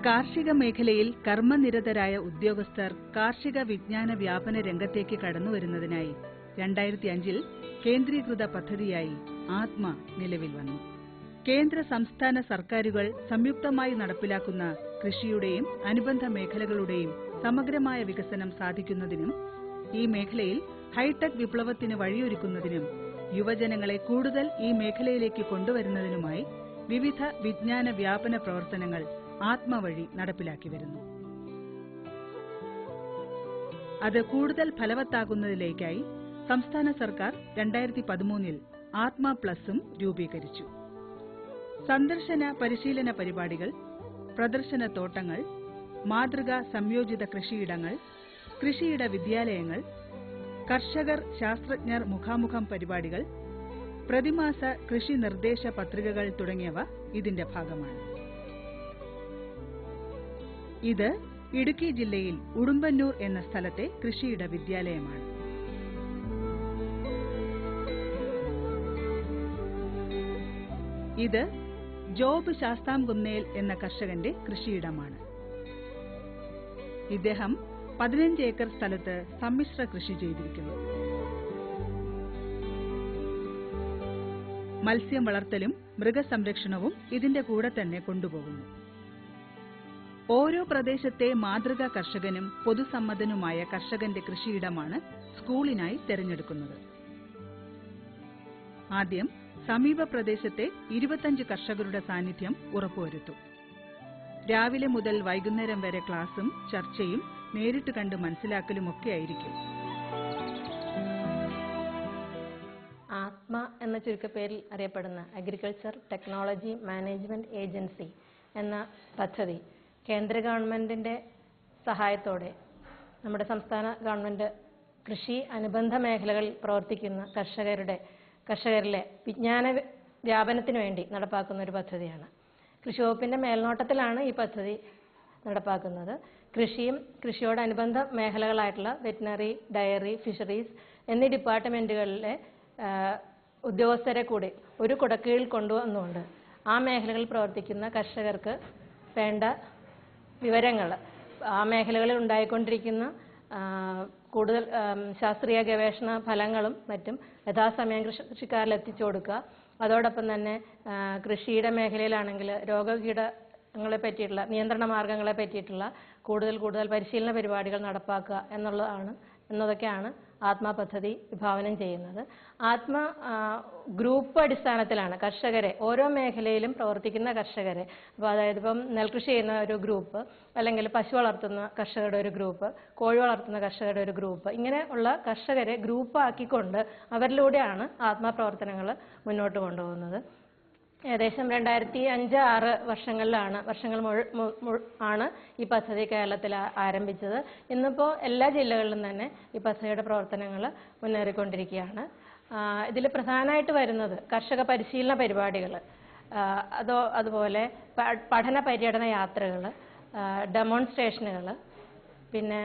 കാർഷിക മേഖലയിൽ കർമ്മനിരതരായ ഉദ്യോഗസ്ഥർ കാർഷിക വിജ്ഞാന വ്യാപന രംഗത്തേക്ക് കടന്നുവരുന്നതിനായി 2005 കേന്ദ്രീകൃത പദ്ധതിയായി ആത്മ നിലവിൽ വന്നു. കേന്ദ്ര സംസ്ഥാന സർക്കാരുകൾ സംയുക്തമായി നടപ്പിലാക്കുന്ന കൃഷിയുടെയും അനുബന്ധ മേഖലകളുടെയും സമഗ്രമായ വികസനം സാധിക്കുന്നതിനും ഈ മേഖലയിൽ ഹൈടെക് വിപ്ലവത്തിന് വഴിയൊരുക്കുന്നതിനും യുവജനങ്ങളെ കൂടുതൽ ഈ മേഖലയിലേക്ക് കൊണ്ടുവരുന്നതിനുമായി വിവിധ വിജ്ഞാന വ്യാപന പ്രവർത്തനങ്ങൾ ആത്മ വഴി നടപ്പിലാക്കി വരുന്നു. അത് കൂടുതൽ ഫലവത്താകുന്നതിലേക്കായി സംസ്ഥാന സർക്കാർ 2013 ആത്മ പ്ലസും രൂപീകരിച്ചു. സന്ദർശന പരിശീലന പരിപാടികൾ, പ്രദർശന തോട്ടങ്ങൾ, മാതൃകാ സംയോജിത കൃഷിയിടങ്ങൾ, കൃഷിയിട വിദ്യാലയങ്ങൾ, കർഷകർ ശാസ്ത്രജ്ഞർ മുഖാമുഖം പരിപാടികൾ, പ്രതിമാസ കൃഷി നിർദ്ദേശ പത്രികകൾ തുടങ്ങിയവ ഇതിന്റെ ഭാഗമാണ്. ഇത് ഇടുക്കി ജില്ലയിൽ ഉടുമ്പന്നൂർ എന്ന സ്ഥലത്തെ കൃഷിയിട വിദ്യാലയമാണ്. ഇത് ജോബ് ശാസ്താംകുന്നേൽ എന്ന കർഷകന്റെ കൃഷിയിടമാണ്. ഇദ്ദേഹം 15 ഏക്കർ സ്ഥലത്ത് സമ്മിശ്ര കൃഷി ചെയ്തിരിക്കുന്നു. മത്സ്യം വളർത്തലും മൃഗസംരക്ഷണവും ഇതിന്റെ കൂടെ തന്നെ കൊണ്ടുപോകുന്നു. ഓരോ പ്രദേശത്തെ മാതൃകാ കർഷകനും പൊതുസമ്മതനുമായ കർഷകന്റെ കൃഷിയിടമാണ് സ്കൂളിനായി തെരഞ്ഞെടുക്കുന്നത്. ആദ്യം സമീപ പ്രദേശത്തെ 25 കർഷകരുടെ സാന്നിധ്യം ഉറപ്പുവരുത്തും. രാവിലെ മുതൽ വൈകുന്നേരം വരെ ക്ലാസും ചർച്ചയും നേരിട്ട് കണ്ട് മനസ്സിലാക്കലുമൊക്കെയായിരിക്കും. ആത്മ എന്ന ചുരുക്കപ്പേരിൽ അറിയപ്പെടുന്ന അഗ്രികൾച്ചർ ടെക്നോളജി മാനേജ്മെന്റ് ഏജൻസി എന്ന പദ്ധതി കേന്ദ്ര ഗവൺമെന്റിന്റെ സഹായത്തോടെ നമ്മുടെ സംസ്ഥാന ഗവൺമെന്റ് കൃഷി അനുബന്ധ മേഖലകളിൽ പ്രവർത്തിക്കുന്ന കർഷകരിലെ വിജ്ഞാന വ്യാപനത്തിനു വേണ്ടി നടപ്പാക്കുന്ന ഒരു പദ്ധതിയാണ്. കൃഷി വകുപ്പിന്റെ മേൽനോട്ടത്തിലാണ് ഈ പദ്ധതി നടപ്പാക്കുന്നത്. കൃഷിയും കൃഷിയോടനുബന്ധ മേഖലകളായിട്ടുള്ള വെറ്റിനറി, ഡയറി, ഫിഷറീസ് എന്നീ ഡിപ്പാർട്ട്മെന്റുകളിലെ ഉദ്യോഗസ്ഥരെ കൂടി ഒരു കുടക്കീഴിൽ കൊണ്ടുവന്നുകൊണ്ട് ആ മേഖലകളിൽ പ്രവർത്തിക്കുന്ന കർഷകർക്ക് വേണ്ട വിവരങ്ങൾ, ആ മേഖലകളിൽ ഉണ്ടായിക്കൊണ്ടിരിക്കുന്ന കൂടുതൽ ശാസ്ത്രീയ ഗവേഷണ ഫലങ്ങളും മറ്റും യഥാസമയം കൃഷിക്കാരിൽ എത്തിച്ചു കൊടുക്കുക. അതോടൊപ്പം തന്നെ കൃഷിയുടെ മേഖലയിലാണെങ്കിൽ രോഗകീടങ്ങളെ പറ്റിയിട്ടുള്ള നിയന്ത്രണ മാർഗങ്ങളെ പറ്റിയിട്ടുള്ള കൂടുതൽ പരിശീലന പരിപാടികൾ നടപ്പാക്കുക എന്നതൊക്കെയാണ് ആത്മ പദ്ധതി വിഭാവനം ചെയ്യുന്നത്. ആത്മ ഗ്രൂപ്പ് അടിസ്ഥാനത്തിലാണ് കർഷകരെ, ഓരോ മേഖലയിലും പ്രവർത്തിക്കുന്ന കർഷകരെ, അപ്പോൾ അതായത് ഇപ്പം നെൽകൃഷി ചെയ്യുന്ന ഒരു ഗ്രൂപ്പ്, അല്ലെങ്കിൽ പശു വളർത്തുന്ന കർഷകരുടെ ഒരു ഗ്രൂപ്പ്, കോഴി വളർത്തുന്ന കർഷകരുടെ ഒരു ഗ്രൂപ്പ്, ഇങ്ങനെ ഉള്ള കർഷകരെ ഗ്രൂപ്പാക്കിക്കൊണ്ട് അവരിലൂടെയാണ് ആത്മ പ്രവർത്തനങ്ങൾ മുന്നോട്ട് കൊണ്ടുപോകുന്നത്. ഏകദേശം 2005-06 വർഷങ്ങളിലാണ് ഈ പദ്ധതി കേരളത്തിൽ ആരംഭിച്ചത്. ഇന്നിപ്പോൾ എല്ലാ ജില്ലകളിലും തന്നെ ഈ പദ്ധതിയുടെ പ്രവർത്തനങ്ങൾ മുന്നേറിക്കൊണ്ടിരിക്കുകയാണ്. ഇതിൽ പ്രധാനമായിട്ട് വരുന്നത് കർഷക പരിശീലന പരിപാടികൾ, അതുപോലെ പഠന പര്യടന യാത്രകൾ, ഡെമോൺസ്ട്രേഷനുകൾ, പിന്നെ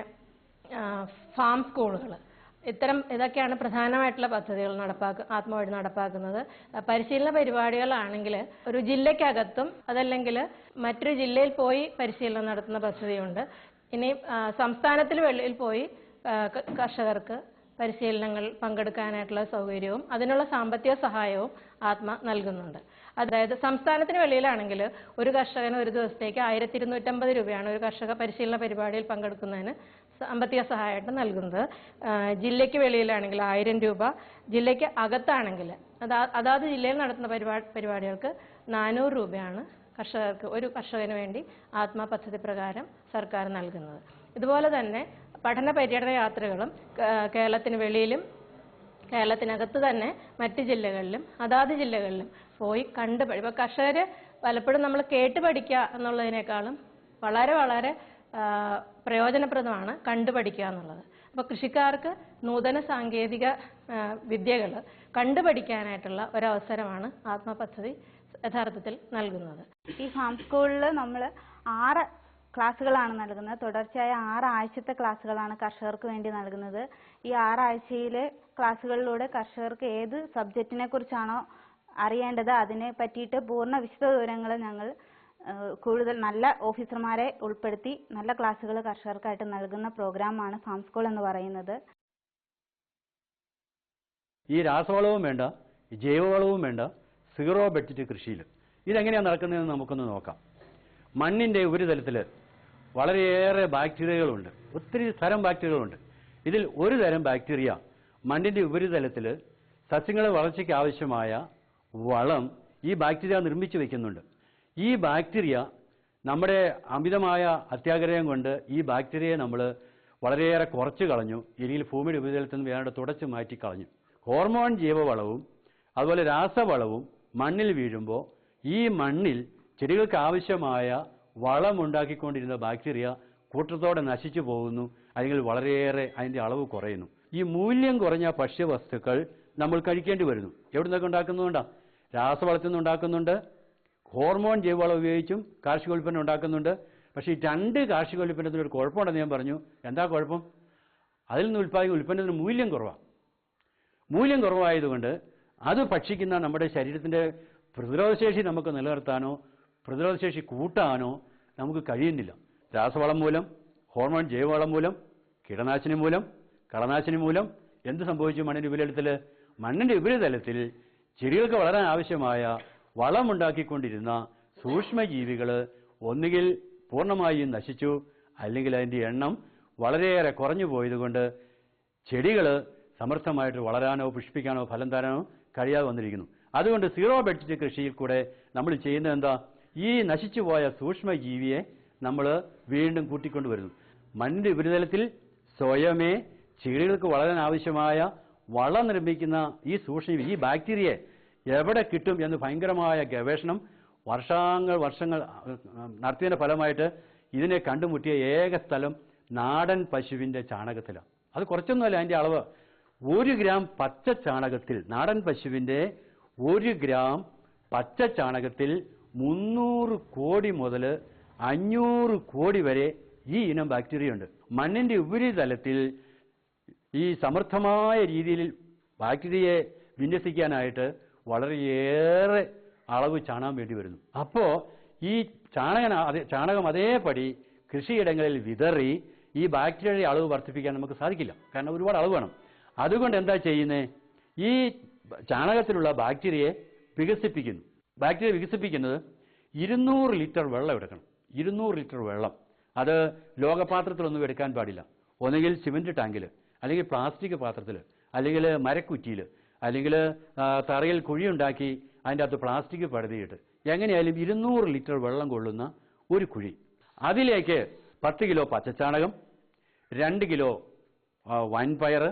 ഫാം സ്കൂളുകൾ, ഇതൊക്കെയാണ് പ്രധാനമായിട്ടുള്ള പദ്ധതികൾ ആത്മ വഴി നടപ്പാക്കുന്നത്. പരിശീലന പരിപാടികളാണെങ്കിൽ ഒരു ജില്ലയ്ക്കകത്തും അതല്ലെങ്കിൽ മറ്റൊരു ജില്ലയിൽ പോയി പരിശീലനം നടത്തുന്ന പദ്ധതിയുണ്ട്. ഇനി സംസ്ഥാനത്തിന് വെളിയിൽ പോയി കർഷകർക്ക് പരിശീലനങ്ങൾ പങ്കെടുക്കാനായിട്ടുള്ള സൗകര്യവും അതിനുള്ള സാമ്പത്തിക സഹായവും ആത്മ നൽകുന്നുണ്ട്. അതായത് സംസ്ഥാനത്തിന് വെളിയിലാണെങ്കിൽ ഒരു കർഷകന് ഒരു ദിവസത്തേക്ക് 1250 രൂപയാണ് ഒരു കർഷക പരിശീലന പരിപാടിയിൽ പങ്കെടുക്കുന്നതിന് സാമ്പത്തിക സഹായമായിട്ട് നൽകുന്നത്. ജില്ലയ്ക്ക് വെളിയിലാണെങ്കിൽ 1000 രൂപ, ജില്ലയ്ക്ക് അകത്താണെങ്കിൽ അതാത് ജില്ലയിൽ നടത്തുന്ന പരിപാടികൾക്ക് 400 രൂപയാണ് ഒരു കർഷകന് വേണ്ടി ആത്മ പദ്ധതി പ്രകാരം സർക്കാർ നൽകുന്നത്. ഇതുപോലെ തന്നെ പഠന പര്യടന യാത്രകളും കേരളത്തിന് വെളിയിലും കേരളത്തിനകത്ത് തന്നെ മറ്റ് ജില്ലകളിലും അതാത് ജില്ലകളിലും പോയി ഇപ്പോൾ കർഷകർ പലപ്പോഴും നമ്മൾ കേട്ട് പഠിക്കുക എന്നുള്ളതിനേക്കാളും വളരെ പ്രയോജനപ്രദമാണ് കണ്ടുപഠിക്കുക എന്നുള്ളത്. അപ്പോൾ കൃഷിക്കാർക്ക് നൂതന സാങ്കേതിക വിദ്യകൾ കണ്ടുപഠിക്കാനായിട്ടുള്ള ഒരവസരമാണ് ആത്മ പദ്ധതി യഥാർത്ഥത്തിൽ നൽകുന്നത്. ഈ ഫാം സ്കൂളിൽ നമ്മൾ 6 ക്ലാസ്സുകളാണ് നൽകുന്നത്. തുടർച്ചയായ 6 ആഴ്ചത്തെ ക്ലാസ്സുകളാണ് കർഷകർക്ക് വേണ്ടി നൽകുന്നത്. ഈ 6 ആഴ്ചയിലെ ക്ലാസ്സുകളിലൂടെ കർഷകർക്ക് ഏത് സബ്ജക്റ്റിനെ കുറിച്ചാണോ അറിയേണ്ടത് അതിനെ പറ്റിയിട്ട് പൂർണ്ണ വിശദ വിവരങ്ങൾ ഞങ്ങൾ കൂടുതൽ നല്ല ഓഫീസർമാരെ ഉൾപ്പെടുത്തി നല്ല ക്ലാസ്സുകൾ കർഷകർക്കായിട്ട് നൽകുന്ന പ്രോഗ്രാമാണ് ഫാം സ്കൂൾ എന്ന് പറയുന്നത്. ഈ രാസവളവും വേണ്ട, ജൈവവളവും വേണ്ട, സീറോ ബഡ്ജറ്റ് കൃഷിയിൽ ഇതെങ്ങനെയാണ് നടക്കുന്നതെന്ന് നമുക്കൊന്ന് നോക്കാം. മണ്ണിൻ്റെ ഉപരിതലത്തിൽ വളരെയേറെ ബാക്ടീരിയകളുണ്ട്, ഒത്തിരി തരം ബാക്ടീരിയകളുണ്ട്. ഇതിൽ ഒരു തരം ബാക്ടീരിയ മണ്ണിൻ്റെ ഉപരിതലത്തിൽ സസ്യങ്ങളുടെ വളർച്ചയ്ക്ക് ആവശ്യമായ വളം ഈ ബാക്ടീരിയ നിർമ്മിച്ചു വയ്ക്കുന്നുണ്ട്. ഈ ബാക്ടീരിയ നമ്മുടെ അമിതമായ അത്യാഗ്രഹം കൊണ്ട് ഈ ബാക്ടീരിയയെ നമ്മൾ വളരെയേറെ കുറച്ച് കളഞ്ഞു, ഇല്ലെങ്കിൽ ഭൂമിയുടെ ഉപരിതലത്തിൽ നിന്ന് വേണ്ട തുടച്ചു മാറ്റി കളഞ്ഞു. ഹോർമോൺ ജൈവവളവും അതുപോലെ രാസവളവും മണ്ണിൽ വീഴുമ്പോൾ ഈ മണ്ണിൽ ചെടികൾക്ക് ആവശ്യമായ വളമുണ്ടാക്കിക്കൊണ്ടിരുന്ന ബാക്ടീരിയ കൂട്ടത്തോടെ നശിച്ചു പോകുന്നു, അല്ലെങ്കിൽ വളരെയേറെ അതിൻ്റെ അളവ് കുറയുന്നു. ഈ മൂല്യം കുറഞ്ഞ ഭക്ഷ്യവസ്തുക്കൾ നമ്മൾ കഴിക്കേണ്ടി വരുന്നു. എവിടെ നിന്നൊക്കെ ഉണ്ടാക്കുന്നുണ്ടാ? രാസവളത്തിൽ നിന്ന് ഉണ്ടാക്കുന്നുണ്ട്, ഹോർമോൺ ജൈവവളം ഉപയോഗിച്ചും കാർഷികോൽപ്പന്നം ഉണ്ടാക്കുന്നുണ്ട്. പക്ഷേ ഈ രണ്ട് കാർഷികോൽപ്പന്നത്തിന് ഒരു കുഴപ്പമുണ്ടെന്ന് ഞാൻ പറഞ്ഞു. എന്താ കുഴപ്പം? അതിൽ നിന്ന് ഉൽപ്പാദിക്കുന്ന ഉൽപ്പന്നത്തിന് മൂല്യം കുറവാണ്. മൂല്യം കുറവായതുകൊണ്ട് അത് ഭക്ഷിക്കുന്ന നമ്മുടെ ശരീരത്തിൻ്റെ പ്രതിരോധശേഷി നമുക്ക് നിലനിർത്താനോ പ്രതിരോധശേഷി കൂട്ടാനോ നമുക്ക് കഴിയുന്നില്ല. രാസവളം മൂലം, ഹോർമോൺ ജൈവവളം മൂലം, കീടനാശിനി മൂലം, കളനാശിനി മൂലം എന്ത് സംഭവിച്ചു? മണ്ണിൻ്റെ ഉപരിതലത്തിൽ ചെടികൾക്ക് വളരാൻ ആവശ്യമായ വളമുണ്ടാക്കിക്കൊണ്ടിരുന്ന സൂക്ഷ്മജീവികൾ ഒന്നുകിൽ പൂർണ്ണമായും നശിച്ചു, അല്ലെങ്കിൽ അതിൻ്റെ എണ്ണം വളരെയേറെ കുറഞ്ഞു പോയതുകൊണ്ട് ചെടികൾ സമർത്ഥമായിട്ട് വളരാനോ പുഷ്പിക്കാനോ ഫലം തരാനോ കഴിയാതെ വന്നിരിക്കുന്നു. അതുകൊണ്ട് സീറോ ബഡ്ജറ്റ് കൃഷിയിൽ കൂടെ നമ്മൾ ചെയ്യുന്നത് എന്താ? ഈ നശിച്ചുപോയ സൂക്ഷ്മജീവിയെ നമ്മൾ വീണ്ടും കൂട്ടിക്കൊണ്ടുവരുന്നു. മണ്ണിൻ്റെ ഉപരിതലത്തിൽ സ്വയമേ ചെടികൾക്ക് വളരാൻ ആവശ്യമായ വളം നിർമ്മിക്കുന്ന ഈ സൂക്ഷ്മജീവി, ഈ ബാക്ടീരിയയെ എവിടെ കിട്ടും എന്ന് ഭയങ്കരമായ ഗവേഷണം വർഷങ്ങൾ നടത്തിയതിൻ്റെ ഫലമായിട്ട് ഇതിനെ കണ്ടുമുട്ടിയ ഏക സ്ഥലം നാടൻ പശുവിൻ്റെ ചാണകത്തിലാണ്. അത് കുറച്ചൊന്നുമല്ല, അതിൻ്റെ അളവ് 1 ഗ്രാം പച്ച ചാണകത്തിൽ, നാടൻ പശുവിൻ്റെ 1 ഗ്രാം പച്ച ചാണകത്തിൽ 300 കോടി മുതൽ 500 കോടി വരെ ഈ ഇനം ബാക്ടീരിയ ഉണ്ട്. മണ്ണിൻ്റെ ഉപരിതലത്തിൽ ഈ സമർത്ഥമായ രീതിയിൽ ബാക്ടീരിയയെ വിന്യസിക്കാനായിട്ട് വളരെയേറെ അളവ് ചാണകം വേണ്ടി വരുന്നു. അപ്പോൾ ഈ ചാണകം അതേപടി കൃഷിയിടങ്ങളിൽ വിതറി ഈ ബാക്ടീരിയയുടെ അളവ് വർദ്ധിപ്പിക്കാൻ നമുക്ക് സാധിക്കില്ല, കാരണം ഒരുപാട് അളവ് വേണം. അതുകൊണ്ട് എന്താ ചെയ്യുന്നത്? ഈ ചാണകത്തിലുള്ള ബാക്ടീരിയയെ വികസിപ്പിക്കുന്നു. ബാക്ടീരിയ വികസിപ്പിക്കുന്നത് 200 ലിറ്റർ വെള്ളം എടുക്കണം. 200 ലിറ്റർ വെള്ളം അത് ലോകപാത്രത്തിലൊന്നും എടുക്കാൻ പാടില്ല. ഒന്നുകിൽ സിമൻറ്റ് ടാങ്കിൽ, അല്ലെങ്കിൽ പ്ലാസ്റ്റിക് പാത്രത്തിൽ, അല്ലെങ്കിൽ മരക്കുറ്റിയിൽ, അല്ലെങ്കിൽ തറയിൽ കുഴിയുണ്ടാക്കി അതിൻ്റെ അകത്ത് പ്ലാസ്റ്റിക് പടുതിയിട്ട്, എങ്ങനെയായാലും 200 ലിറ്റർ വെള്ളം കൊള്ളുന്ന ഒരു കുഴി. അതിലേക്ക് 10 കിലോ പച്ചച്ചാണകം, 2 കിലോ വൻപയർ,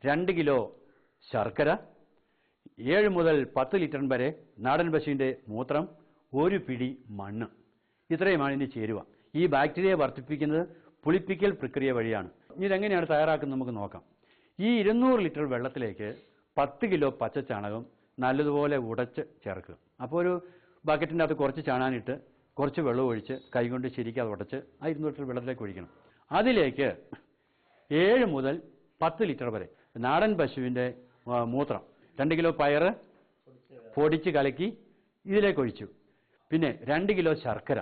2 കിലോ ശർക്കര, 7 മുതൽ 10 ലിറ്റർ വരെ നാടൻ പശുവിൻ്റെ മൂത്രം, 1 പിടി മണ്ണ്, ഇത്രയുമാണ് ഇതിന് ചേരുവ. ഈ ബാക്ടീരിയയെ വർദ്ധിപ്പിക്കുന്നത് പുളിപ്പിക്കൽ പ്രക്രിയ വഴിയാണ്. ഇതെങ്ങനെയാണ് തയ്യാറാക്കുന്നത് നമുക്ക് നോക്കാം. ഈ 200 ലിറ്റർ വെള്ളത്തിലേക്ക് 10 കിലോ പച്ചച്ചാണകം നല്ലതുപോലെ ഉടച്ച് ചേർക്കുക. അപ്പോൾ ഒരു ബക്കറ്റിൻ്റെ അകത്ത് കുറച്ച് ചാണാനിട്ട് കുറച്ച് വെള്ളം ഒഴിച്ച് കൈകൊണ്ട് ശരിക്കും അത് ഉടച്ച് ആ 200 ലിറ്റർ വെള്ളത്തിലേക്ക് ഒഴിക്കണം. അതിലേക്ക് 7 മുതൽ 10 ലിറ്റർ വരെ നാടൻ പശുവിൻ്റെ മൂത്രം, 2 കിലോ പയർ പൊടിച്ച് കലക്കി ഇതിലേക്ക് ഒഴിച്ചു. പിന്നെ 2 കിലോ ശർക്കര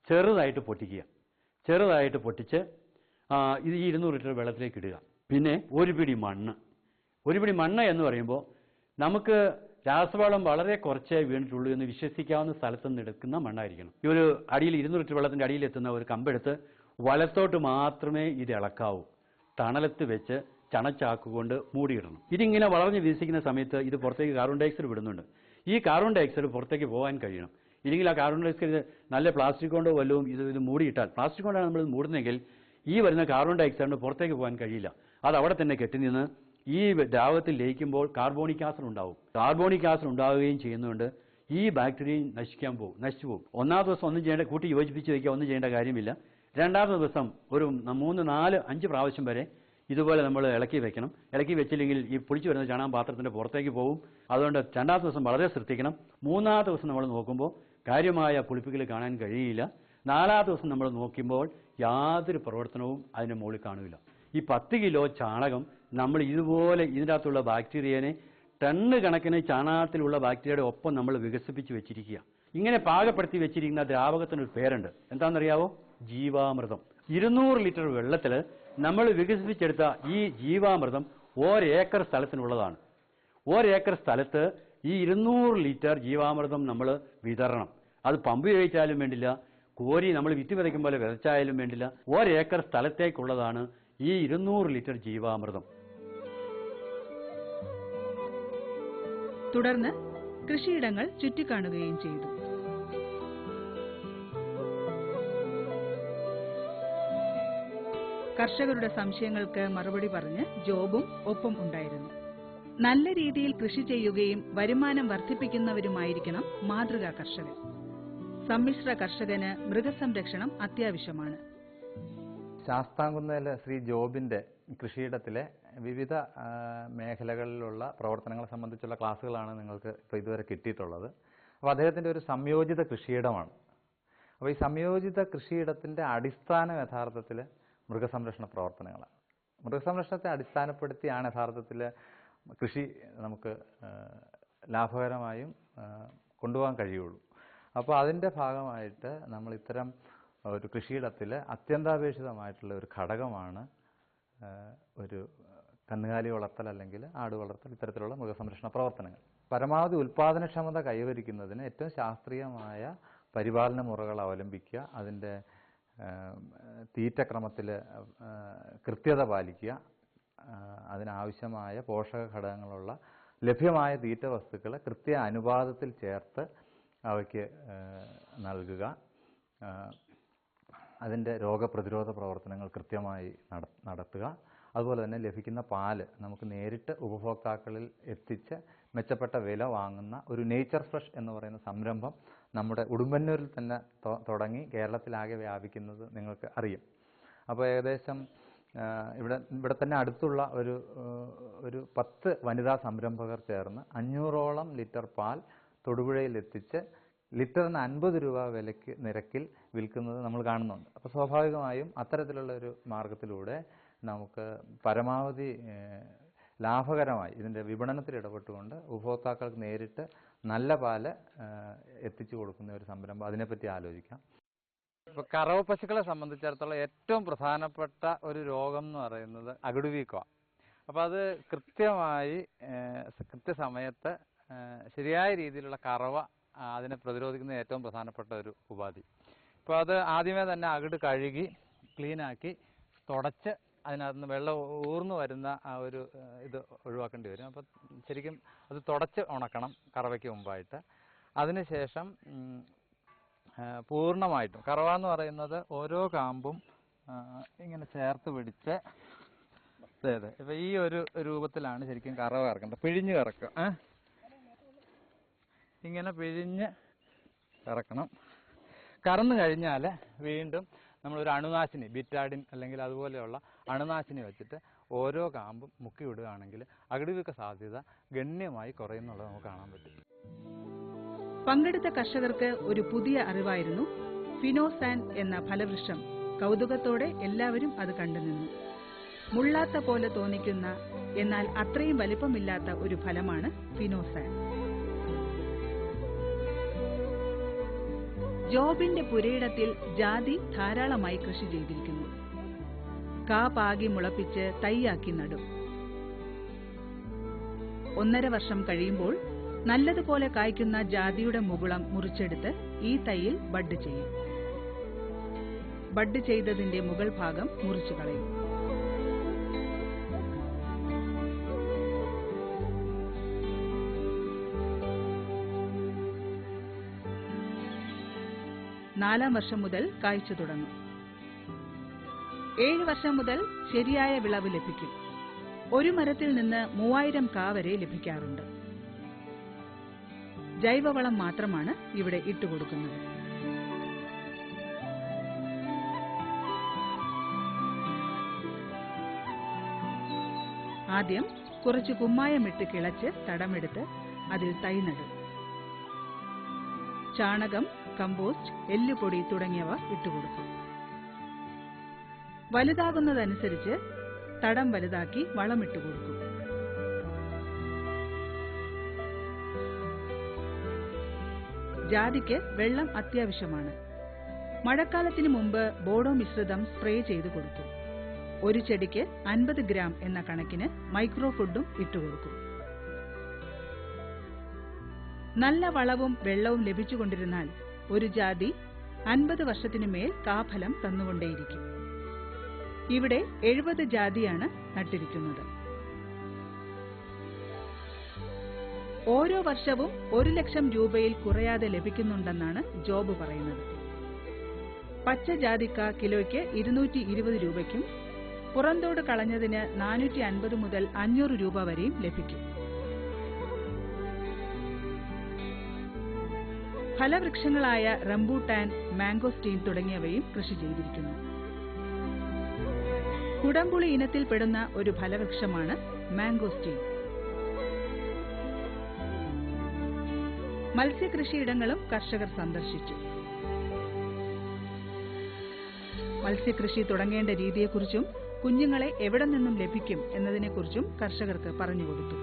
ചെറുതായിട്ട് പൊട്ടിക്കുക. ചെറുതായിട്ട് പൊട്ടിച്ച് ഇത് ഈ 200 ലിറ്റർ വെള്ളത്തിലേക്ക് ഇടുക. പിന്നെ 1 പിടി മണ്ണ്. 1 പിടി മണ്ണ് എന്ന് പറയുമ്പോൾ നമുക്ക് രാസവളം വളരെ കുറച്ചേ വീണിട്ടുള്ളൂ എന്ന് വിശ്വസിക്കാവുന്ന സ്ഥലത്ത് നിന്ന് എടുക്കുന്ന മണ്ണായിരിക്കണം. ഈ ഒരു അടിയിൽ 200 ലിറ്റർ വെള്ളത്തിൻ്റെ അടിയിലെത്തുന്ന ഒരു കമ്പെടുത്ത് വലത്തോട്ട് മാത്രമേ ഇത് ഇളക്കാവൂ. തണലത്ത് വെച്ച് ചണച്ചാക്കുകൊണ്ട് മൂടിയിടണം. ഇതിങ്ങനെ വളർന്ന് വികസിക്കുന്ന സമയത്ത് ഇത് പുറത്തേക്ക് കാർബൺ ഡൈഓക്സൈഡ് വിടുന്നുണ്ട്. ഈ കാർബൺ ഡൈഓക്സൈഡ് പുറത്തേക്ക് പോകാൻ കഴിയണം. ഇല്ലെങ്കിൽ ആ കാർബൺ ഡൈഓക്സൈഡ് നല്ല പ്ലാസ്റ്റിക് കൊണ്ടോ വല്ലതും ഇത് മൂടിയിട്ടാൽ, പ്ലാസ്റ്റിക് കൊണ്ടാണ് നമ്മൾ മൂടുന്നതെങ്കിൽ ഈ വരുന്ന കാർബൺ ഡൈഓക്സൈഡിന് പുറത്തേക്ക് പോകാൻ കഴിയില്ല. അത് അവിടെ തന്നെ കെട്ടിനിന്ന് ഈ ദ്രാവകത്തിൽ ലയിക്കുമ്പോൾ കാർബോണിക് ആസിഡ് ഉണ്ടാവും. കാർബോണിക് ആസിഡ് ഉണ്ടാവുകയും ചെയ്യുന്നതുകൊണ്ട് ഈ ബാക്ടീരിയ നശിച്ചു പോകും. ഒന്നാമത്തെ ദിവസം ഒന്നും ചെയ്യേണ്ട, കൂട്ടി യോജിപ്പിച്ച് വയ്ക്കുക, ഒന്നും ചെയ്യേണ്ട കാര്യമില്ല. രണ്ടാമത്തെ ദിവസം ഒരു 3, 4, 5 പ്രാവശ്യം വരെ ഇതുപോലെ നമ്മൾ ഇളക്കി വെക്കണം. ഇളക്കി വെച്ചില്ലെങ്കിൽ ഈ പൊളിച്ചു വരുന്ന ചാണകം പാത്രത്തിൻ്റെ പുറത്തേക്ക് പോകും. അതുകൊണ്ട് രണ്ടാമത്തെ ദിവസം വളരെ ശ്രദ്ധിക്കണം. മൂന്നാമത്തെ ദിവസം നമ്മൾ നോക്കുമ്പോൾ കാര്യമായ പുളിപ്പിക്കൽ കാണാൻ കഴിയില്ല. 4ാമത്തെ ദിവസം നമ്മൾ നോക്കുമ്പോൾ യാതൊരു പ്രവർത്തനവും അതിൻ്റെ മുകളിൽ കാണില്ല. ഈ 10 കിലോ ചാണകം നമ്മൾ ഇതുപോലെ ഇതിൻ്റെ അകത്തുള്ള ബാക്ടീരിയനെ ടണ്ണ് കണക്കിന് ചാണകത്തിലുള്ള ബാക്ടീരിയയുടെ ഒപ്പം നമ്മൾ വികസിപ്പിച്ച് വെച്ചിരിക്കുക. ഇങ്ങനെ പാകപ്പെടുത്തി വെച്ചിരിക്കുന്ന ദ്രാവകത്തിനൊരു പേരുണ്ട്. എന്താണെന്നറിയാവോ? ജീവാമൃതം. 200 ലിറ്റർ വെള്ളത്തിൽ നമ്മൾ വികസിപ്പിച്ചെടുത്ത ഈ ജീവാമൃതം 1 ഏക്കർ സ്ഥലത്തിനുള്ളതാണ്. 1 ഏക്കർ സ്ഥലത്ത് ഈ 200 ലിറ്റർ ജീവാമൃതം നമ്മൾ വിതരണം. അത് പമ്പ് ഉപയോഗിച്ചാലും വേണ്ടില്ല, കോരി നമ്മൾ വിറ്റ് വിതയ്ക്കും പോലെ വിതച്ചായാലും വേണ്ടില്ല. 1 ഏക്കർ സ്ഥലത്തേക്കുള്ളതാണ് ഈ 200 ലിറ്റർ ജീവാമൃതം. തുടർന്ന് കൃഷിയിടങ്ങൾ ചുറ്റിക്കാണുകയും ചെയ്തു. കർഷകരുടെ സംശയങ്ങൾക്ക് മറുപടി പറഞ്ഞ് ജോബും ഒപ്പം ഉണ്ടായിരുന്നു. നല്ല രീതിയിൽ കൃഷി ചെയ്യുകയും വരുമാനം വർദ്ധിപ്പിക്കുന്നവരുമായിരിക്കണം മാതൃകാ കർഷകൻ. സമ്മിശ്ര കർഷകന് മൃഗസംരക്ഷണം അത്യാവശ്യമാണ്. ശാസ്താംകുന്നേൽ ശ്രീ ജോബിന്റെ കൃഷിയിടത്തിലെ വിവിധ മേഖലകളിലുള്ള പ്രവർത്തനങ്ങളെ സംബന്ധിച്ചുള്ള ക്ലാസ്സുകളാണ് നിങ്ങൾക്ക് ഇപ്പോൾ ഇതുവരെ കിട്ടിയിട്ടുള്ളത്. അപ്പോൾ അദ്ദേഹത്തിൻ്റെ ഒരു സംയോജിത കൃഷിയിടമാണ്. അപ്പോൾ ഈ സംയോജിത കൃഷിയിടത്തിൻ്റെ അടിസ്ഥാനം യഥാർത്ഥത്തിൽ മൃഗസംരക്ഷണ പ്രവർത്തനങ്ങളാണ്. മൃഗസംരക്ഷണത്തെ അടിസ്ഥാനപ്പെടുത്തിയാണ് യഥാർത്ഥത്തിൽ കൃഷി നമുക്ക് ലാഭകരമായും കൊണ്ടുപോകാൻ കഴിയുള്ളൂ. അപ്പോൾ അതിൻ്റെ ഭാഗമായിട്ട് നമ്മൾ ഇത്തരം ഒരു കൃഷിയിടത്തിൽ അത്യന്താപേക്ഷിതമായിട്ടുള്ള ഒരു ഘടകമാണ് ഒരു കന്നുകാലി വളർത്തൽ അല്ലെങ്കിൽ ആട് വളർത്തൽ, ഇത്തരത്തിലുള്ള മൃഗസംരക്ഷണ പ്രവർത്തനങ്ങൾ. പരമാവധി ഉൽപാദനക്ഷമത കൈവരിക്കുന്നതിന് ഏറ്റവും ശാസ്ത്രീയമായ പരിപാലന മുറകൾ അവലംബിക്കുക, അതിൻ്റെ തീറ്റക്രമത്തിൽ കൃത്യത പാലിക്കുക, അതിനാവശ്യമായ പോഷക ഘടകങ്ങളുള്ള ലഭ്യമായ തീറ്റ വസ്തുക്കൾ കൃത്യ അനുപാതത്തിൽ ചേർത്ത് അവയ്ക്ക് നൽകുക, അതിൻ്റെ രോഗപ്രതിരോധ പ്രവർത്തനങ്ങൾ കൃത്യമായി നടത്തുക. അതുപോലെ തന്നെ ലഭിക്കുന്ന പാല് നമുക്ക് നേരിട്ട് ഉപഭോക്താക്കളിൽ എത്തിച്ച് മെച്ചപ്പെട്ട വില വാങ്ങുന്ന ഒരു നേച്ചർ ഫ്രഷ് എന്ന് പറയുന്ന സംരംഭം നമ്മുടെ ഉടുമ്പന്നൂരിൽ തന്നെ തുടങ്ങി കേരളത്തിലാകെ വ്യാപിക്കുന്നത് നിങ്ങൾക്ക് അറിയും. അപ്പോൾ ഏകദേശം ഇവിടെ തന്നെ അടുത്തുള്ള ഒരു 10 വനിതാ സംരംഭകർ ചേർന്ന് 500ഓളം ലിറ്റർ പാൽ തൊടുപുഴയിൽ എത്തിച്ച് ലിറ്ററിന് 50 രൂപ നിരക്കിൽ വിൽക്കുന്നത് നമ്മൾ കാണുന്നുണ്ട്. അപ്പോൾ സ്വാഭാവികമായും അത്തരത്തിലുള്ള ഒരു മാർഗത്തിലൂടെ നമുക്ക് പരമാവധി ലാഭകരമായി ഇതിൻ്റെ വിപണനത്തിൽ ഇടപെട്ടുകൊണ്ട് ഉപഭോക്താക്കൾക്ക് നേരിട്ട് നല്ല പാല് എത്തിച്ചു കൊടുക്കുന്ന ഒരു സംരംഭം, അതിനെപ്പറ്റി ആലോചിക്കാം. ഇപ്പോൾ കറവ പശുക്കളെ സംബന്ധിച്ചിടത്തോളം ഏറ്റവും പ്രധാനപ്പെട്ട ഒരു രോഗം എന്ന് പറയുന്നത് അകിടുവീക്കമാണ്. അപ്പോൾ അത് കൃത്യസമയത്ത് ശരിയായ രീതിയിലുള്ള കറവ അതിനെ പ്രതിരോധിക്കുന്ന ഏറ്റവും പ്രധാനപ്പെട്ട ഒരു ഉപാധി. ഇപ്പോൾ അത് ആദ്യമേ തന്നെ അകിട് കഴുകി ക്ലീനാക്കി തുടച്ച് അതിനകത്ത് നിന്ന് വെള്ളം ഊർന്നു വരുന്ന ആ ഒരു ഇത് ഒഴിവാക്കേണ്ടി വരും. അപ്പോൾ ശരിക്കും അത് തുടച്ച് ഉണക്കണം കറവയ്ക്ക് മുമ്പായിട്ട്. അതിനുശേഷം പൂർണ്ണമായിട്ടും കറവ എന്ന് പറയുന്നത് ഓരോ കാമ്പും ഇങ്ങനെ ചേർത്ത് പിടിച്ച് അതെ ഇപ്പം ഈ ഒരു രൂപത്തിലാണ് ശരിക്കും കറവ കറക്കേണ്ടത്. പിഴിഞ്ഞ് കറക്കുക, ഇങ്ങനെ പിഴിഞ്ഞ് കറക്കണം. കറന്നു കഴിഞ്ഞാൽ വീണ്ടും നമ്മളൊരു അണുനാശിനി, ബിറ്റാഡിൻ അല്ലെങ്കിൽ അതുപോലെയുള്ള അണുനാശിനി വെച്ചിട്ട് ഓരോ കാമ്പും മുക്കി വിടുകയാണെങ്കിൽ അകിടുവീക്ക സാധ്യത ഗണ്യമായി കുറയുന്നുള്ളത് നമുക്ക് കാണാൻ പറ്റും. പങ്കെടുത്ത കർഷകർക്ക് ഒരു പുതിയ അറിവായിരുന്നു ഫിനോസാൻ എന്ന ഫലവൃക്ഷം. കൗതുകത്തോടെ എല്ലാവരും അത് കണ്ടുനിന്നു. മുള്ളാത്ത പോലെ തോന്നിക്കുന്ന എന്നാൽ അത്രയും വലിപ്പമില്ലാത്ത ഒരു ഫലമാണ് ഫിനോസാൻ. ജോബിന്റെ പുരയിടത്തിൽ ജാതി ധാരാളമായി കൃഷി ചെയ്തിരിക്കുന്നു. കാ പാകി മുളപ്പിച്ച് തൈയാക്കി നടും. 1.5 വർഷം കഴിയുമ്പോൾ നല്ലതുപോലെ കായ്ക്കുന്ന ജാതിയുടെ മുകുളം മുറിച്ചെടുത്ത് ഈ തൈയിൽ ബഡ് ചെയ്യും. ബഡ് ചെയ്തതിന്റെ മുകൾ ഭാഗം മുറിച്ചു കളയും. നാലാം വർഷം മുതൽ കായ്ച്ചു തുടങ്ങും. 7 വർഷം മുതൽ ശരിയായ വിളവ് ലഭിക്കും. ഒരു മരത്തിൽ നിന്ന് 3000 കാ വരെ ലഭിക്കാറുണ്ട്. ജൈവവളം മാത്രമാണ് ഇവിടെ ഇട്ടുകൊടുക്കുന്നത്. ആദ്യം കുറച്ച് കുമ്മായമിട്ട് കിളച്ച് തടമെടുത്ത് അതിൽ തൈ നടും. ചാണകം, കമ്പോസ്റ്റ്, എല്ലുപൊടി തുടങ്ങിയവ ഇട്ടുകൊടുക്കും. വലുതാകുന്നതനുസരിച്ച് തടം വലുതാക്കി വളമിട്ട് കൊടുക്കും. ജാതിക്ക് വെള്ളം അത്യാവശ്യമാണ്. മഴക്കാലത്തിന് മുമ്പ് ബോഡോ മിശ്രിതം സ്പ്രേ ചെയ്തു കൊടുക്കും. ഒരു ചെടിക്ക് 50 ഗ്രാം എന്ന കണക്കിന് മൈക്രോ ഫുഡും ഇട്ടുകൊടുക്കും. നല്ല വളവും വെള്ളവും ലഭിച്ചുകൊണ്ടിരുന്നാൽ ഒരു ജാതി 50 വർഷത്തിനു മേൽ കാഫലം തന്നുകൊണ്ടേയിരിക്കും. ഇവിടെ 70 ജാതിയാണ് നട്ടിരിക്കുന്നത്. ഓരോ വർഷവും 1 ലക്ഷം രൂപയിൽ കുറയാതെ ലഭിക്കുന്നുണ്ടെന്നാണ് ജോബ് പറയുന്നത്. പച്ച ജാതിക്ക കിലോയ്ക്ക് 220 രൂപയ്ക്കും പുറന്തോട് കളഞ്ഞതിന് 450 മുതൽ 500 രൂപ വരെയും ലഭിക്കും. ഫലവൃക്ഷങ്ങളായ റംബൂട്ടാൻ, മാംഗോസ്റ്റീൻ തുടങ്ങിയവയും കൃഷി ചെയ്തിരിക്കുന്നു. കുടംപുളി ഇനത്തിൽപ്പെടുന്ന ഒരു ഫലവൃക്ഷമാണ് മാംഗോസ്റ്റീൻ. മത്സ്യകൃഷിയിടങ്ങളും കർഷകർ സന്ദർശിച്ചു. മത്സ്യകൃഷി തുടങ്ങേണ്ട രീതിയെക്കുറിച്ചും കുഞ്ഞുങ്ങളെ എവിടെ നിന്നും ലഭിക്കും എന്നതിനെക്കുറിച്ചും കർഷകർക്ക് പറഞ്ഞുകൊടുത്തു.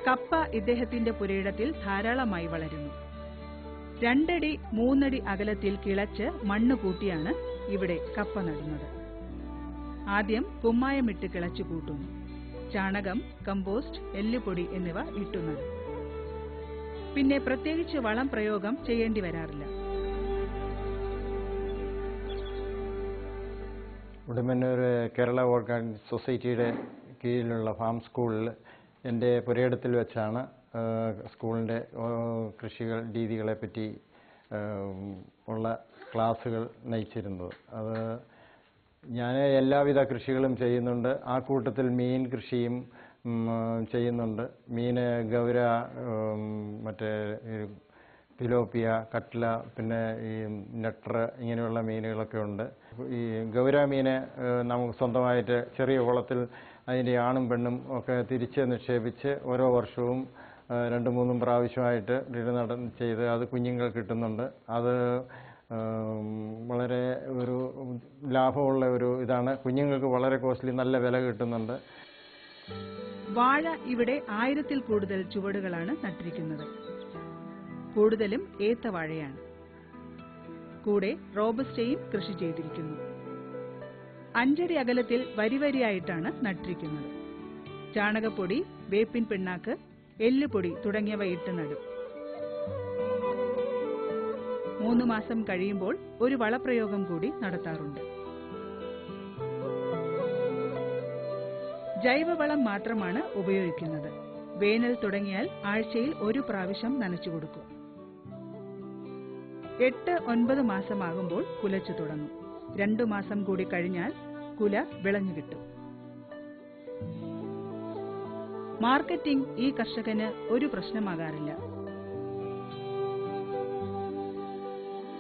കപ്പ ഇദ്ദേഹത്തിന്റെ പുരയിടത്തിൽ ധാരാളമായി വളരുന്നു. 2 അടി 3 അടി അകലത്തിൽ കിളച്ച് മണ്ണ് കൂട്ടിയാണ് ഇവിടെ കപ്പ നടുന്നത്. ആദ്യം കുമ്മായമിട്ട് കിളച്ചു കൂട്ടുന്നു. ചാണകം, കമ്പോസ്റ്റ്, എല്ലുപൊടി എന്നിവ ഇട്ടുനടും. പിന്നെ പ്രത്യേകിച്ച് വളം പ്രയോഗം ചെയ്യേണ്ടി വരാറില്ല. ഉടുമ്പന്നൂർ കേരള ഓർഗാനിക് സൊസൈറ്റിയുടെ കീഴിലുള്ള ഫാം സ്കൂളിൽ എൻ്റെ പുരയിടത്തിൽ വെച്ചാണ് സ്കൂളിൻ്റെ കൃഷികൾ രീതികളെപ്പറ്റി ഉള്ള ക്ലാസ്സുകൾ നയിച്ചിരുന്നത്. അത് ഞാൻ എല്ലാവിധ കൃഷികളും ചെയ്യുന്നുണ്ട്. ആ കൂട്ടത്തിൽ മീൻ കൃഷിയും ചെയ്യുന്നുണ്ട്. മീന് ഗൗര, മറ്റേ തിലോപ്പിയ, കട്ട്ല, പിന്നെ ഈ നെട്ടർ, ഇങ്ങനെയുള്ള മീനുകളൊക്കെ ഉണ്ട്. ഈ ഗൗര മീന് നമുക്ക് സ്വന്തമായിട്ട് ചെറിയ കുളത്തിൽ അതിൻ്റെ ആണും പെണ്ണും ഒക്കെ തിരിച്ച് നിക്ഷേപിച്ച് ഓരോ വർഷവും 2-3 പ്രാവശ്യമായിട്ട് ചെയ്ത് അത് കുഞ്ഞുങ്ങൾ കിട്ടുന്നുണ്ട്. അത് വളരെ ഒരു ലാഭമുള്ള ഒരു ഇതാണ്. കുഞ്ഞുങ്ങൾക്ക് വളരെ കോസ്റ്റ്ലി, നല്ല വില കിട്ടുന്നുണ്ട്. വാഴ ഇവിടെ 1000-ൽ കൂടുതൽ ചുവടുകളാണ് നട്ടിരിക്കുന്നത്. കൂടുതലും ഏത്തവാഴയാണ്. കൂടെ റോബസ്റ്റയും കൃഷി ചെയ്തിരിക്കുന്നു. 5 അടി അകലത്തിൽ വരിവരിയായിട്ടാണ് നട്ടിരിക്കുന്നത്. ചാണകപ്പൊടി, വേപ്പിൻ പിണ്ണാക്ക്, എല്ലുപൊടി തുടങ്ങിയവ ഇട്ട് നടും. 3 മാസം കഴിയുമ്പോൾ ഒരു വളപ്രയോഗം കൂടി നടത്താറുണ്ട്. ജൈവവളം മാത്രമാണ് ഉപയോഗിക്കുന്നത്. വേനൽ തുടങ്ങിയാൽ ആഴ്ചയിൽ 1 പ്രാവശ്യം നനച്ചുകൊടുക്കും. 8-9 മാസമാകുമ്പോൾ കുലച്ചു തുടങ്ങും. 2 മാസം കൂടി കഴിഞ്ഞാൽ കുല വിളഞ്ഞു കിട്ടും. മാർക്കറ്റിംഗ് ഈ കർഷകന് ഒരു പ്രശ്നമാകാറില്ല.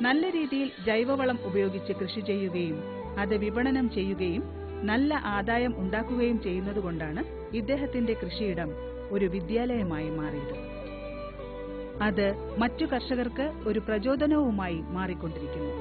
നല്ല രീതിയിൽ ജൈവവളം ഉപയോഗിച്ച് കൃഷി ചെയ്യുകയും അത് വിപണനം ചെയ്യുകയും നല്ല ആദായം ഉണ്ടാക്കുകയും ചെയ്യുന്നതുകൊണ്ടാണ് ഇദ്ദേഹത്തിന്റെ കൃഷിയിടം ഒരു വിദ്യാലയമായി മാറിയത്. അത് മറ്റു കർഷകർക്ക് ഒരു പ്രചോദനവുമായി മാറിക്കൊണ്ടിരിക്കുന്നു.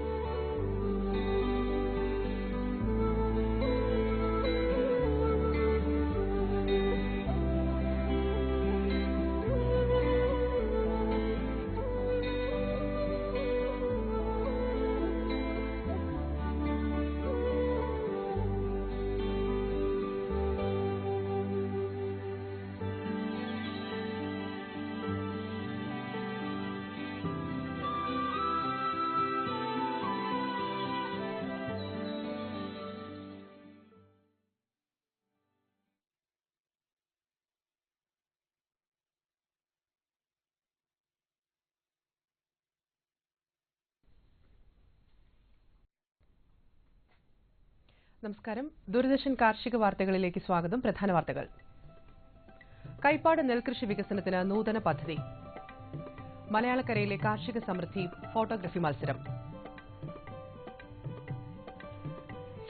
നമസ്കാരം. ദൂരദർശൻ കാർഷിക വാർത്തകളിലേക്ക് സ്വാഗതം. പ്രധാന വാർത്തകൾ. കൈപ്പാട് നെൽകൃഷി വികസനത്തിന് നൂതന പദ്ധതി. മലയാളക്കരയിലെ കാർഷിക സമൃദ്ധി ഫോട്ടോഗ്രഫി മത്സരം.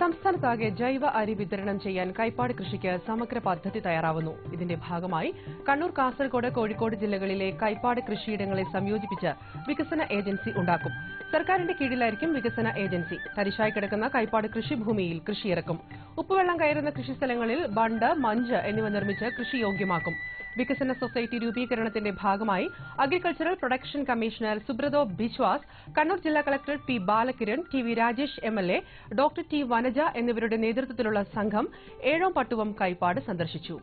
സംസ്ഥാനത്താകെ ജൈവ അരി വിതരണം ചെയ്യാൻ കൈപ്പാട് കൃഷിക്ക് സമഗ്ര പദ്ധതി തയ്യാറാവുന്നു. ഇതിന്റെ ഭാഗമായി കണ്ണൂർ, കാസർഗോഡ്, കോഴിക്കോട് ജില്ലകളിലെ കൈപ്പാട് കൃഷിയിടങ്ങളെ സംയോജിപ്പിച്ച് വികസന ഏജൻസി ഉണ്ടാക്കും. സർക്കാരിന്റെ കീഴിലായിരിക്കും വികസന ഏജൻസി. തരിശായി കിടക്കുന്ന കൈപ്പാട് കൃഷിഭൂമിയിൽ കൃഷിയിറക്കും. ഉപ്പുവെള്ളം കയറുന്ന കൃഷിസ്ഥലങ്ങളിൽ ബണ്ട്, മഞ്ച് എന്നിവ നിർമ്മിച്ച് കൃഷിയോഗ്യമാക്കും. വികസന സൊസൈറ്റി രൂപീകരണത്തിന്റെ ഭാഗമായി agricultural production commissioner Subrata Biswas, Kannur ജില്ലാ collector T Balakiran, T V Rajesh MLA, doctor T Vanaja എന്നിവരുടെ നേതൃത്വത്തിലുള്ള സംഘം ഏഴോംപട്ടുവം കൈപ്പാട് സന്ദർശിച്ചു.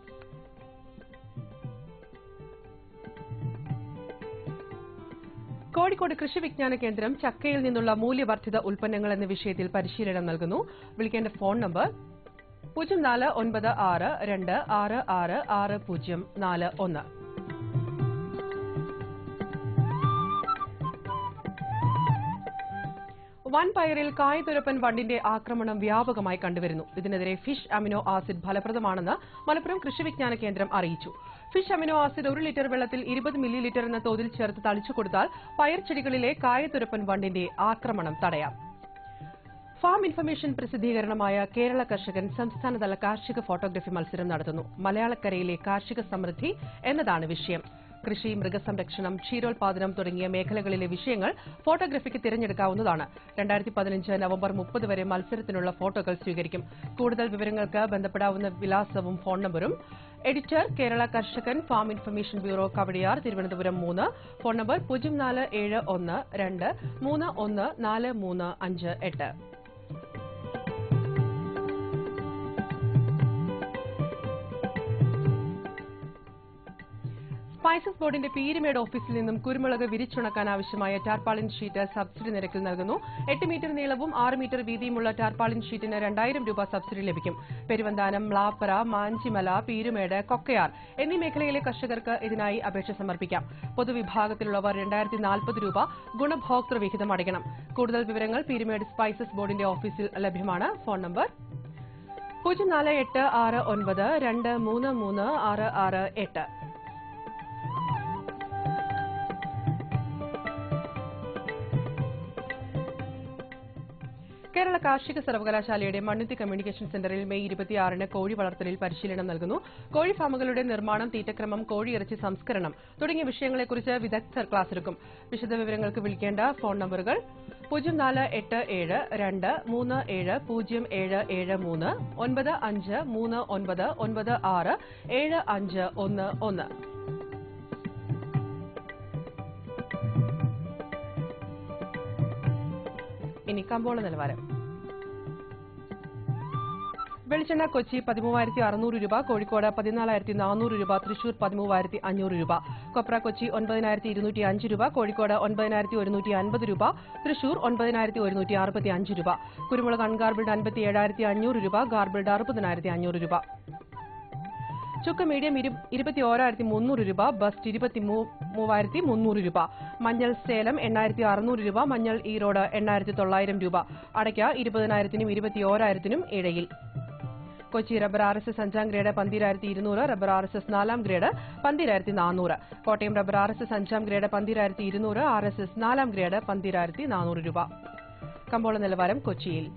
കോഴിക്കോട് കൃഷി വിജ്ഞാന കേന്ദ്രം ചക്കയിൽ നിന്നുള്ള മൂല്യവർദ്ധിത ഉൽപ്പന്നങ്ങൾ എന്ന വിഷയത്തിൽ പരിശീലനം നൽകുന്നു. വിളിക്കേണ്ട ഫോൺ നമ്പർ 049626664041. വൻപയറിൽ കായ്തുരപ്പൻ വണ്ടിന്റെ ആക്രമണം വ്യാപകമായി കണ്ടുവരുന്നു. ഇതിനെതിരെ ഫിഷ് അമിനോ ആസിഡ് ഫലപ്രദമാണെന്ന് മലപ്പുറം കൃഷി വിജ്ഞാന കേന്ദ്രം അറിയിച്ചു. ഫിഷ് അമിനോ ആസിഡ് 1 ലിറ്റർ വെള്ളത്തിൽ 20 മില്ലി ലിറ്റർ എന്ന തോതിൽ ചേർത്ത് തളിച്ചു കൊടുത്താൽ പയർ ചെടികളിലെ കായ്തുരപ്പൻ വണ്ടിന്റെ ആക്രമണം തടയാം. ഫാം ഇൻഫർമേഷൻ പ്രസിദ്ധീകരണമായ കേരള കർഷകൻ സംസ്ഥാനതല കാർഷിക ഫോട്ടോഗ്രഫി മത്സരം നടത്തുന്നു. മലയാളക്കരയിലെ കാർഷിക സമൃദ്ധി എന്നതാണ് വിഷയം. കൃഷി, മൃഗസംരക്ഷണം, ക്ഷീരോത്പാദനം തുടങ്ങിയ മേഖലകളിലെ വിഷയങ്ങൾ ഫോട്ടോഗ്രഫിക്ക് തിരഞ്ഞെടുക്കാവുന്നതാണ്. 2015 നവംബർ 30 വരെ മത്സരത്തിനുള്ള ഫോട്ടോകൾ സ്വീകരിക്കും. കൂടുതൽ വിവരങ്ങൾക്ക് ബന്ധപ്പെടാവുന്ന വിലാസവും ഫോൺ നമ്പറും. Editor Kerala Karshakan, farm information bureau, Kawdiar, Thiruvananthapuram 3. Phone number 0471231458. Spices ബോർഡിന്റെ പീരുമേട് ഓഫീസിൽ നിന്നും കുരുമുളക് വിരിച്ചുണക്കാൻ ആവശ്യമായ ടാർപാളിൻ ഷീറ്റ് സബ്സിഡി നിരക്കിൽ നൽകുന്നു. 8 മീറ്റർ നീളവും 6 മീറ്റർ വീതിയുമുള്ള ടാർപാളിൻ ഷീറ്റിന് 2000 രൂപ സബ്സിഡി ലഭിക്കും. പെരുവന്താനം, മ്ലാപ്പറ, മാഞ്ചിമല, പീരുമേട്, കൊക്കയാർ എന്നീ മേഖലയിലെ കർഷകർക്ക് ഇതിനായി അപേക്ഷ സമർപ്പിക്കാം. പൊതുവിഭാഗത്തിലുള്ളവർ 2040 രൂപ ഗുണഭോക്തൃ വിഹിതം അടയ്ക്കണം. കൂടുതൽ വിവരങ്ങൾ പീരുമേട് സ്പൈസസ് ബോർഡിന്റെ ഓഫീസിൽ ലഭ്യമാണ്. Phone number 048692336668. കേരള കാർഷിക സർവകലാശാലയുടെ മണ്ണുത്തി കമ്മ്യൂണിക്കേഷൻ സെന്ററിൽ മെയ് 26-ന് കോഴി വളർത്തലിൽ പരിശീലനം നൽകുന്നു. കോഴി ഫാമുകളുടെ നിർമ്മാണം, തീറ്റക്രമം, കോഴിയിറച്ചി സംസ്കരണം തുടങ്ങിയ വിഷയങ്ങളെക്കുറിച്ച് വിദഗ്ധർ ക്ലാസ് എടുക്കും. വിശദവിവരങ്ങൾക്ക് വിളിക്കേണ്ട ഫോൺ നമ്പറുകൾ 0487237073, 9539967511. ഇനി കമ്പോള നിലവാരം. വെളിച്ചെണ്ണ കൊച്ചി 13,600 രൂപ, കോഴിക്കോട് 14,400 രൂപ, തൃശൂർ 13,500 രൂപ. കൊപ്ര കൊച്ചി 9,205 രൂപ, കോഴിക്കോട് 9,150 രൂപ, തൃശൂർ 9,165 രൂപ. കുരുമുളക് അൺഗാർബിൾഡ് 57,500 രൂപ, ഗാർബിൾഡ് 60,500 രൂപ. ചുക്ക് മീഡിയം 21,300 രൂപ, ബസ്റ്റ് 23,300 രൂപ. മഞ്ഞൾ സേലം 8,600 രൂപ, മഞ്ഞൾ ഈറോഡ് 8,900 രൂപ. അടയ്ക്ക 20,000-നും 21,000-നും ഇടയിൽ. Kochi rubber RSS 5ാം grade 12,200, rubber RSS 4ാം grade 12,400. Kottayam rubber RSS 5ാം grade 12,200, RSS 4ാം grade 12,400 രൂപ. കമ്പോള നിലവാരം കൊച്ചിയിൽ.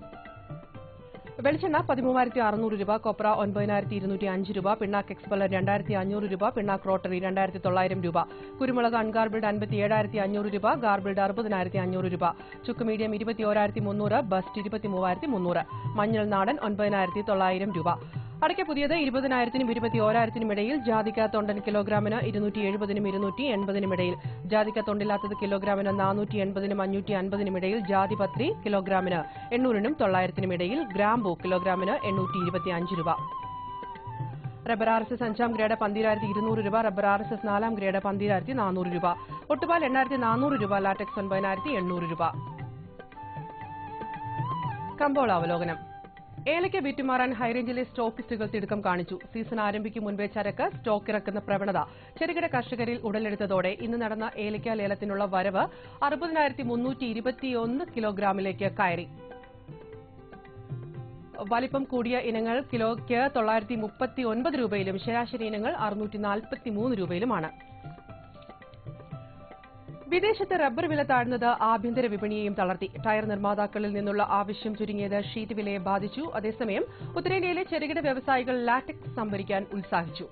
വെളിച്ചെണ്ണ 13,600 രൂപ, കൊപ്ര 9,205 രൂപ, പിണ്ണാക്ക് എക്സ്പെല്ലർ 2,500 രൂപ, പിണ്ണാക്ക് റോട്ടറി 2,900 രൂപ. കുരുമുളക് അൺഗാർബിൾഡ് 57,500 രൂപ, ഗാർബിൾഡ് 60,500 രൂപ. ചുക്ക് മീഡിയം 21,300, ബസ്റ്റ് 23,300. മഞ്ഞൾ നാടൻ 9,900 രൂപ. അടയ്ക്ക പുതിയത് 20,000-നും 21,000-നും ഇടയിൽ. ജാതിക്ക തൊണ്ടൻ കിലോഗ്രാമിന് 270-നും 280-നും ഇടയിൽ. ജാതിക്ക തൊണ്ടില്ലാത്തത് കിലോഗ്രാമിന് 480-നും 550-നും ഇടയിൽ. ജാതിപത്രി കിലോഗ്രാമിന് 800-നും 900-നും ഇടയിൽ. ഗ്രാമ്പൂ കിലോഗ്രാമിന് 825 രൂപ. റബ്ബർ RSS 5ാം ഗ്രേഡ് 12,200 രൂപ, റബ്ബർ RSS 4ാം ഗ്രേഡ് 12,400 രൂപ. ഒട്ടുപാൽ 8,400 രൂപ, ലാറ്റക്സ് 9,800 രൂപ. കമ്പോള അവലോകനം. ഏലയ്ക്ക വിറ്റുമാറാൻ ഹൈറേഞ്ചിലെ സ്റ്റോക്കിസ്റ്റുകൾ തിടുക്കം കാണിച്ചു. സീസൺ ആരംഭിക്കും മുൻപേ ചരക്ക് സ്റ്റോക്ക് ഇറക്കുന്ന പ്രവണത ചെറുകിട കർഷകരിൽ ഉടലെടുത്തതോടെ ഇന്ന് നടന്ന ഏലയ്ക്ക ലേലത്തിനുള്ള വരവ് 60,321 കിലോഗ്രാമിലേക്ക് കയറി. വലിപ്പം കൂടിയ ഇനങ്ങൾ കിലോയ്ക്ക് 939 രൂപയിലും ശരാശരി ഇനങ്ങൾ 643 രൂപയിലുമാണ്. വിദേശത്ത് റബ്ബർ വില താഴ്ന്നത് ആഭ്യന്തര വിപണിയെയും തളർത്തി. ടയർ നിർമ്മാതാക്കളിൽ നിന്നുള്ള ആവശ്യം ചുരുങ്ങിയത് ഷീറ്റ് വിലയെ ബാധിച്ചു. അതേസമയം ഉത്തരേന്ത്യയിലെ ചെറുകിട വ്യവസായികൾ ലാറ്റക്സ് സംഭരിക്കാൻ ഉത്സാഹിച്ചു.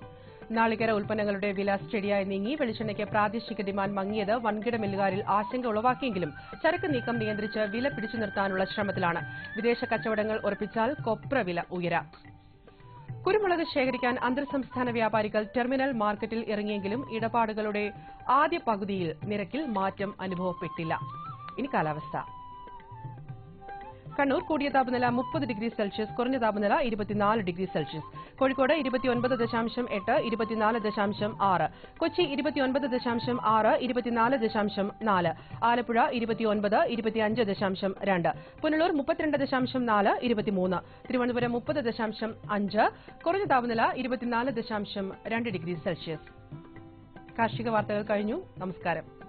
നാളികേര ഉൽപ്പന്നങ്ങളുടെ വില സ്റ്റഡിയായി നീങ്ങി. വെളിച്ചെണ്ണയ്ക്ക് പ്രാദേശിക ഡിമാൻഡ് മങ്ങിയത് വൻകിട മില്ലുകാരിൽ ആശങ്ക ഉളവാക്കിയെങ്കിലും ചരക്ക് നീക്കം നിയന്ത്രിച്ച് വില പിടിച്ചു നിർത്താനുള്ള ശ്രമത്തിലാണ്. വിദേശ കച്ചവടങ്ങൾ ഉറപ്പിച്ചാൽ കൊപ്ര വില ഉയരാം. കുരുമുളക് ശേഖരിക്കാൻ അന്തർ സംസ്ഥാന വ്യാപാരികൾ ടെർമിനൽ മാർക്കറ്റിൽ ഇറങ്ങിയെങ്കിലും ഇടപാടുകളുടെ ആദ്യ പകുതിയിൽ നിരക്കിൽ മാറ്റം അനുഭവപ്പെട്ടില്ല. ഇനി കാലാവസ്ഥ. കണ്ണൂർ കൂടിയ താപനില 30 ഡിഗ്രി സെൽഷ്യസ്, കുറഞ്ഞ താപനില 24 ഡിഗ്രി സെൽഷ്യസ്. കോഴിക്കോട് 29.8, 24.6. കൊച്ചി 29.6, 24.4. ആലപ്പുഴ 29, 25.2. പുനലൂർ 32.4, 23. തിരുവനന്തപുരം 30.5, കുറഞ്ഞ താപനില 24.2 ഡിഗ്രി സെൽഷ്യസ്. കാർഷിക വാർത്തകൾ കഴിഞ്ഞു. നമസ്കാരം.